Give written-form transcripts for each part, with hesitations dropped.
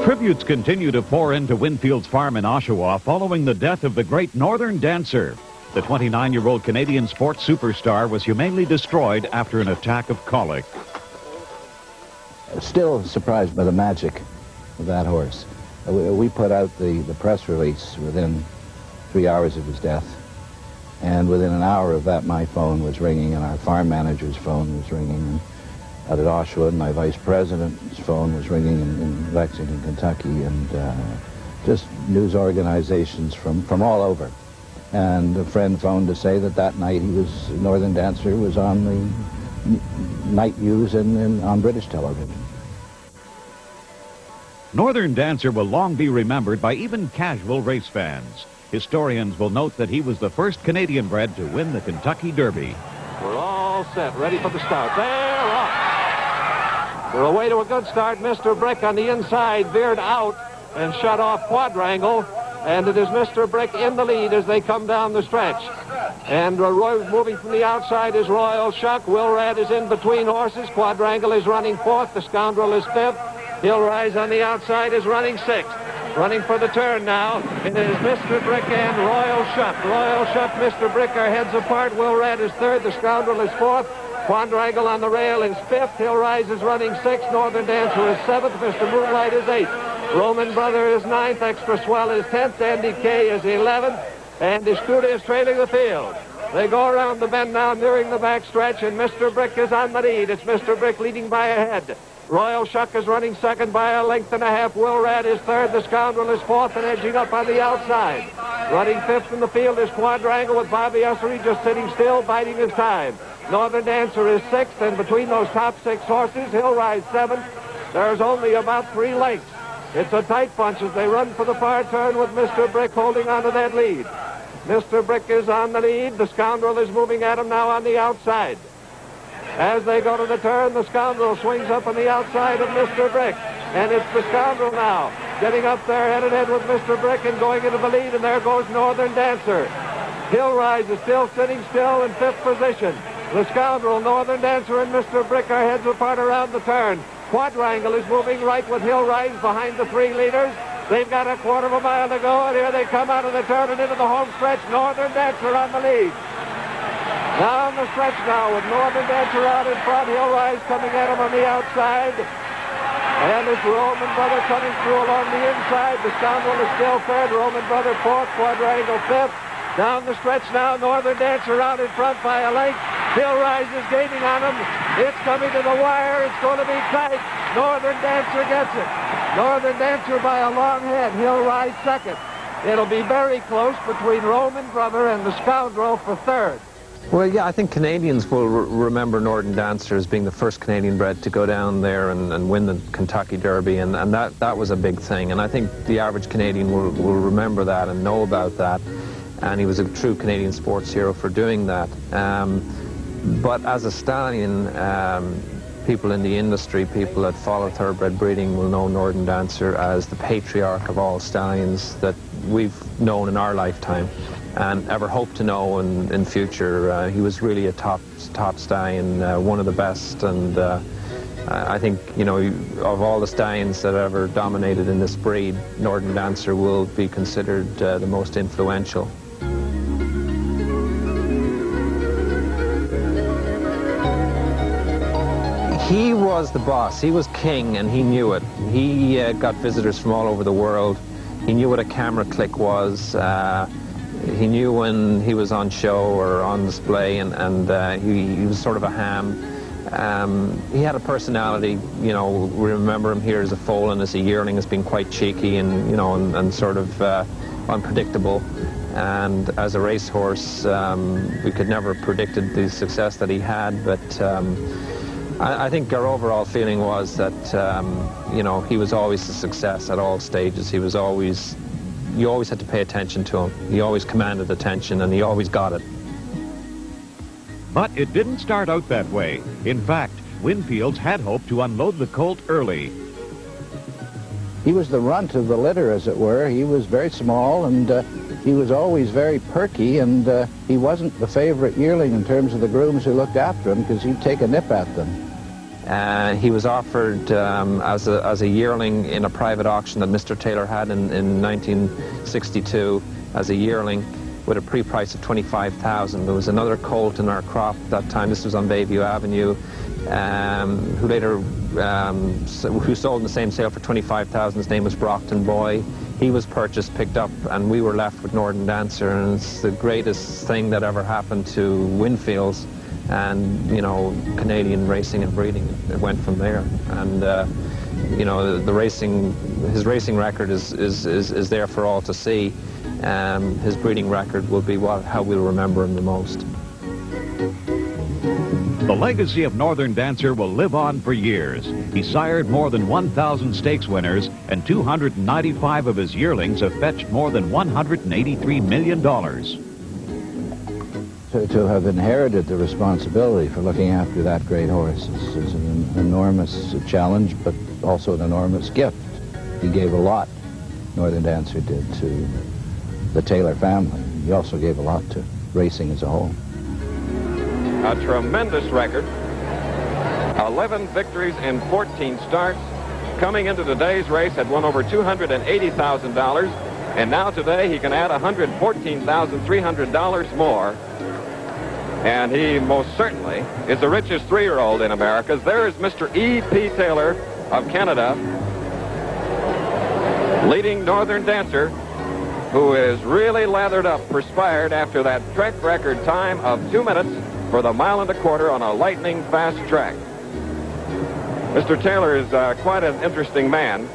Tributes continue to pour into Winfield's farm in Oshawa following the death of the great Northern Dancer. The 29-year-old Canadian sports superstar was humanely destroyed after an attack of colic. Still surprised by the magic of that horse. We put out the press release within 3 hours of his death. And within an hour of that, my phone was ringing and our farm manager's phone was ringing. And out at Oshawa, my vice president's phone was ringing in Lexington, Kentucky, and just news organizations from all over. And a friend phoned to say that night Northern Dancer was on the night news on British television. Northern Dancer will long be remembered by even casual race fans. Historians will note that he was the first Canadian bred to win the Kentucky Derby. We're all set, ready for the start. They're off. We're away to a good start. Mr. Brick on the inside veered out and shut off Quadrangle. And it is Mr. Brick in the lead as they come down the stretch. And moving from the outside is Royal Shuck. Wilrad is in between horses. Quadrangle is running fourth. The Scoundrel is fifth. He'll Rise on the outside is running sixth. Running for the turn now, it is Mr. Brick and Royal Shuck. Royal Shuck, Mr. Brick are heads apart. Wilrad is third. The Scoundrel is fourth. Quadrangle on the rail is fifth. He'll Rise is running sixth. Northern Dancer is seventh. Mr. Moonlight is eighth. Roman Brother is ninth. Extra Swell is 10th. Andy Kay is 11th. And Discruta is trailing the field. They go around the bend now, nearing the back stretch, and Mr. Brick is on the lead. It's Mr. Brick leading by a head. Royal Shuck is running second by a length and a half. Wilrad is third. The Scoundrel is fourth and edging up on the outside. Running fifth in the field is Quadrangle with Bobby Ussery just sitting still, biding his time. Northern Dancer is sixth, and between those top six horses, He'll Rise seventh. There's only about 3 lengths. It's a tight bunch as they run for the far turn with Mr. Brick holding on to that lead. Mr. Brick is on the lead. The Scoundrel is moving at him now on the outside. As they go to the turn, the Scoundrel swings up on the outside of Mr. Brick. And it's the Scoundrel now getting up there head-to-head with Mr. Brick and going into the lead, and there goes Northern Dancer. He'll Rise is still sitting still in fifth position. The Scoundrel, Northern Dancer, and Mr. Brick are heads apart around the turn. Quadrangle is moving right with He'll Rise behind the 3 leaders. They've got a quarter of a mile to go, and here they come out of the turn and into the home stretch. Northern Dancer on the lead. Down the stretch now with Northern Dancer out in front. He'll Rise coming at him on the outside. And it's Roman Brother coming through along the inside. The Scoundrel is still third. Roman Brother fourth. Quadrangle fifth. Down the stretch now, Northern Dancer out in front by a length. He'll Rise is gaining on him. It's coming to the wire. It's going to be tight. Northern Dancer gets it. Northern Dancer by a long head. He'll Rise second. It'll be very close between Roman Brother and the Scoundrel for third. Well, yeah, I think Canadians will remember Northern Dancer as being the first Canadian bred to go down there and win the Kentucky Derby, and that was a big thing. And I think the average Canadian will remember that and know about that. And he was a true Canadian sports hero for doing that. But as a stallion, people in the industry, people that follow thoroughbred breeding will know Northern Dancer as the patriarch of all stallions that we've known in our lifetime and ever hope to know in future. He was really a top stallion, one of the best, and I think, you know, of all the stallions that ever dominated in this breed, Northern Dancer will be considered the most influential. He was the boss. He was king, and he knew it. He got visitors from all over the world. He knew what a camera click was. He knew when he was on show or on display, and he was sort of a ham. He had a personality, you know. We remember him here as a foal and as a yearling as being quite cheeky and, you know, and sort of unpredictable. And as a racehorse, we could never have predicted the success that he had, but I think our overall feeling was that, you know, he was always a success at all stages. He was always, you always had to pay attention to him. He always commanded attention, and he always got it. But it didn't start out that way. In fact, Winfields had hoped to unload the colt early. He was the runt of the litter, as it were. He was very small, and he was always very perky, and he wasn't the favorite yearling in terms of the grooms who looked after him, because he'd take a nip at them. He was offered as a yearling in a private auction that Mr. Taylor had in 1962 as a yearling with a pre-price of $25,000. There was another colt in our crop at that time. This was on Bayview Avenue, who later who sold in the same sale for $25,000. His name was Brockton Boy. He was purchased, picked up, and we were left with Northern Dancer, and it's the greatest thing that ever happened to WINDFIELDS and, you know, Canadian racing and breeding. It went from there, and you know, his racing record is there for all to see. His breeding record will be how we'll remember him the most. The legacy of Northern Dancer will live on for years. He sired more than 1,000 stakes winners, and 295 of his yearlings have fetched more than $183 million. To have inherited the responsibility for looking after that great horse is an enormous challenge, but also an enormous gift. He gave a lot, Northern Dancer did, to the Taylor family. He also gave a lot to racing as a whole. A tremendous record. 11 victories in 14 starts. Coming into today's race had won over $280,000, and now today he can add $114,300 more. And he most certainly is the richest three-year-old in America. There is Mr. E.P. Taylor of Canada, leading Northern Dancer, who is really lathered up, perspired after that track record time of 2 minutes for the 1.25 miles on a lightning fast track. Mr. Taylor is quite an interesting man.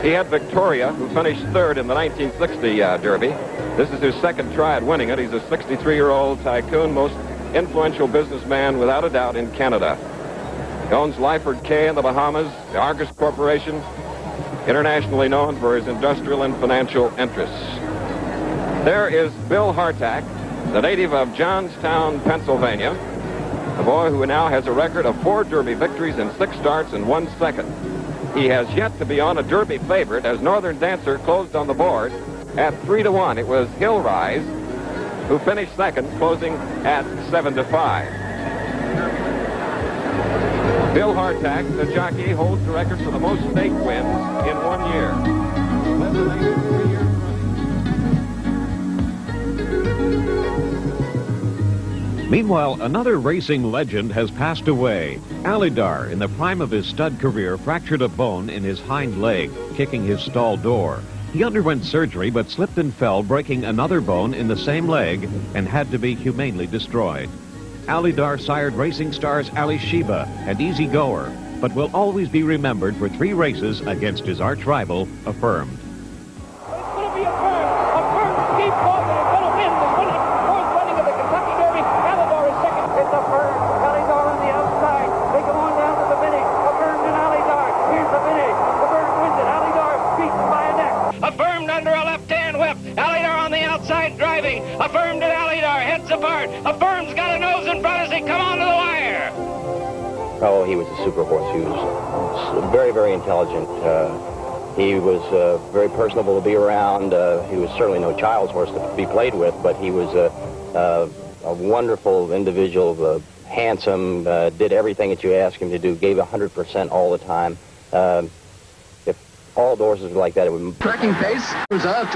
He had Victoria, who finished third in the 1960 Derby. This is his second try at winning it. He's a 63-year-old tycoon, most influential businessman without a doubt in Canada. He owns Lyford K in the Bahamas, the Argus Corporation, internationally known for his industrial and financial interests. There is Bill HARTACK, the native of Johnstown, Pennsylvania, a boy who now has a record of 4 Derby victories in 6 starts and 1 second. He has yet to be on a Derby favorite, as Northern Dancer closed on the board at 3-1. It was Hill Rise who finished second, closing at 7-5. Bill HARTACK, the jockey, holds the record for the most stake wins in 1 year. Meanwhile, another racing legend has passed away. ALYDAR, in the prime of his stud career, fractured a bone in his hind leg, kicking his stall door. He underwent surgery but slipped and fell, breaking another bone in the same leg, and had to be humanely destroyed. ALYDAR sired racing stars Ali Sheba and Easy Goer, but will always be remembered for 3 races against his arch-rival, Affirmed. It's going to be Affirmed keep going. It's going to win the 4th running of the Kentucky Derby. ALYDAR is second. It's Affirmed. ALYDAR on the outside. They go on down to the finish. Affirmed and ALYDAR. Here's the finish. Affirmed wins it. ALYDAR beaten by a neck. Affirmed under a left-hand whip. ALYDAR on the outside driving. Affirmed and ALYDAR heads apart. Affirmed's got a nose in front as they come onto the wire. Oh, he was a super horse. He was very, very intelligent. He was very personable to be around. He was certainly no child's horse to be played with, but he was a wonderful individual, handsome, did everything that you asked him to do, gave 100% all the time. If all the horses were like that, it would... Tracking pace comes out